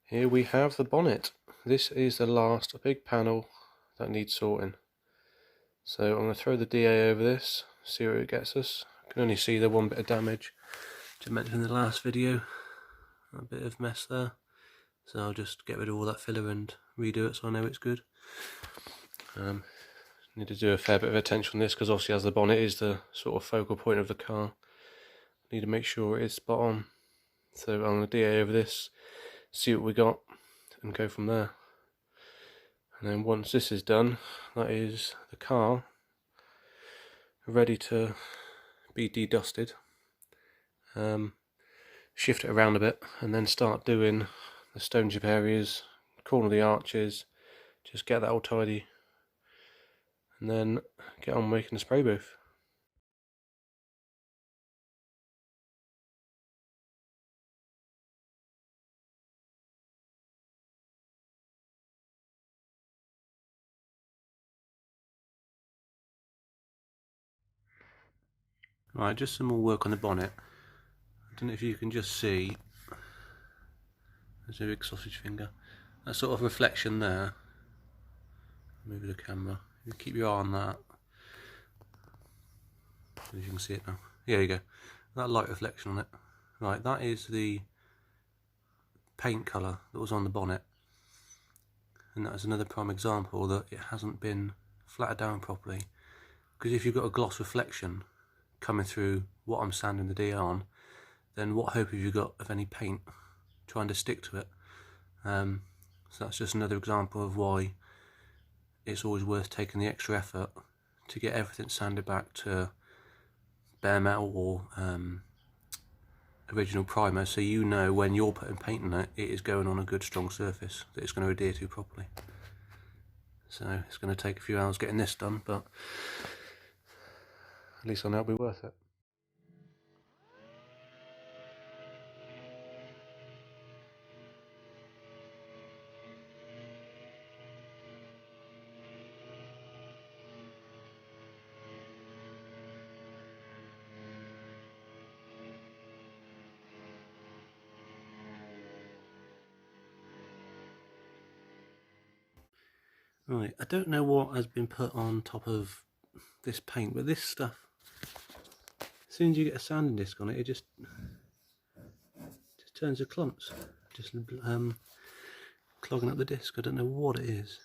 Here we have the bonnet. This is the last big panel that needs sorting. So I'm going to throw the DA over this, see where it gets us. I can only see the one bit of damage, which I mentioned in the last video. A bit of mess there. So I'll just get rid of all that filler and redo it so I know it's good. Need to do a fair bit of attention on this because obviously as the bonnet is the sort of focal point of the car, need to make sure it is spot on. So I'm going to DA over this, see what we got and go from there. And then once this is done, that is the car ready to be de-dusted. Shift it around a bit and then start doing the stone chip areas, corner of the arches, just get that all tidy and then get on making the spray booth. Right, just some more work on the bonnet. I don't know if you can just see, there's a big sausage finger, that sort of reflection there. Move the camera, you keep your eye on that, as you can see it now. Yeah, there you go, that light reflection on it. Right, that is the paint colour that was on the bonnet, and that is another prime example that it hasn't been flattered down properly, because if you've got a gloss reflection coming through what I'm sanding the DA on, then what hope have you got of any paint trying to stick to it? So that's just another example of why it's always worth taking the extra effort to get everything sanded back to bare metal or original primer, so you know when you're putting paint on it, it is going on a good strong surface that it's going to adhere to properly. So it's going to take a few hours getting this done, but at least I know it'll be worth it. Right, I don't know what has been put on top of this paint, but this stuff, as soon as you get a sanding disc on it, it just turns to clumps, just clogging up the disc. I don't know what it is.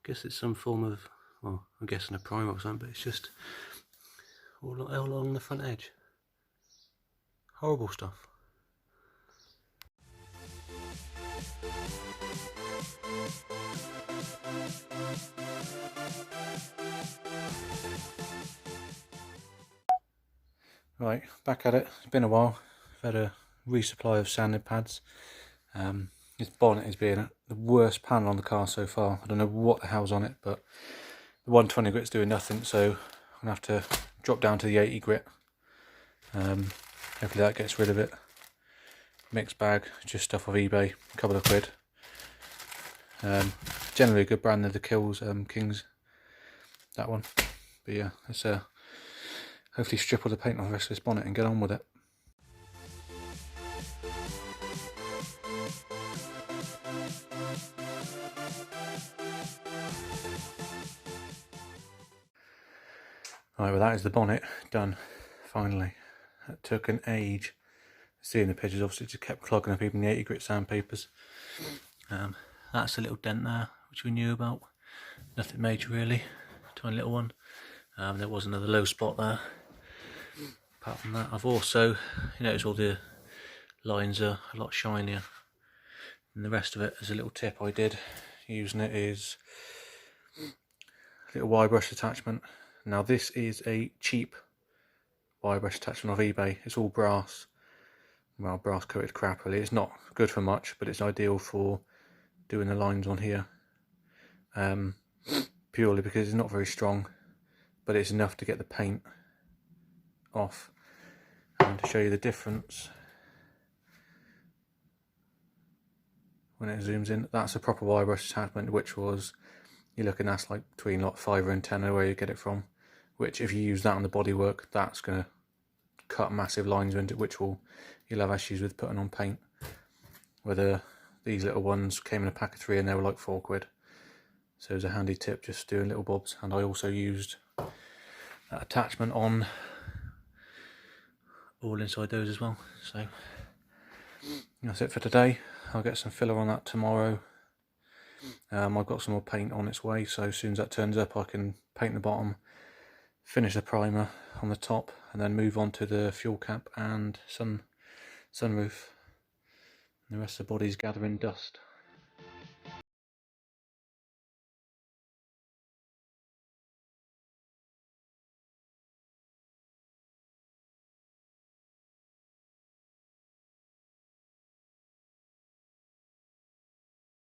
I guess it's some form of, well, I'm guessing a primer or something, but it's just all along the front edge. Horrible stuff. Right, back at it. It's been a while. I've had a resupply of sanding pads. This bonnet is being the worst panel on the car so far. I don't know what the hell's on it, but the 120 grit's doing nothing, so I'm going to have to drop down to the 80 grit. Hopefully that gets rid of it. Mixed bag, just stuff off eBay, a couple of quid. Generally a good brand, they're the Kings, that one. But yeah, let's hopefully strip all the paint off the rest of this bonnet and get on with it. Right, well that is the bonnet done, finally. That took an age. Seeing the pictures, obviously it just kept clogging up even the 80 grit sandpapers. That's a little dent there, which we knew about. Nothing major really, tiny little one. There was another low spot there. Apart from that, I've also, you notice all the lines are a lot shinier. And the rest of it, as a little tip I did, using it is a little wire brush attachment. Now this is a cheap wire brush attachment off eBay. It's all brass. Well, brass coated crap really. It's not good for much, but it's ideal for doing the lines on here. Purely because it's not very strong, but it's enough to get the paint off. And to show you the difference, when it zooms in, that's a proper wire brush attachment, which was, you're looking at like between like £5 and £10 where you get it from, which if you use that on the bodywork, that's going to cut massive lines into it, which you'll have issues with putting on paint. With a These little ones came in a pack of 3 and they were like £4. So it was a handy tip, just doing little bobs. And I also used that attachment on all inside those as well. So that's it for today. I'll get some filler on that tomorrow. I've got some more paint on its way, so as soon as that turns up I can paint the bottom, finish the primer on the top, and then move on to the fuel cap and sunroof. The rest of the body's gathering dust.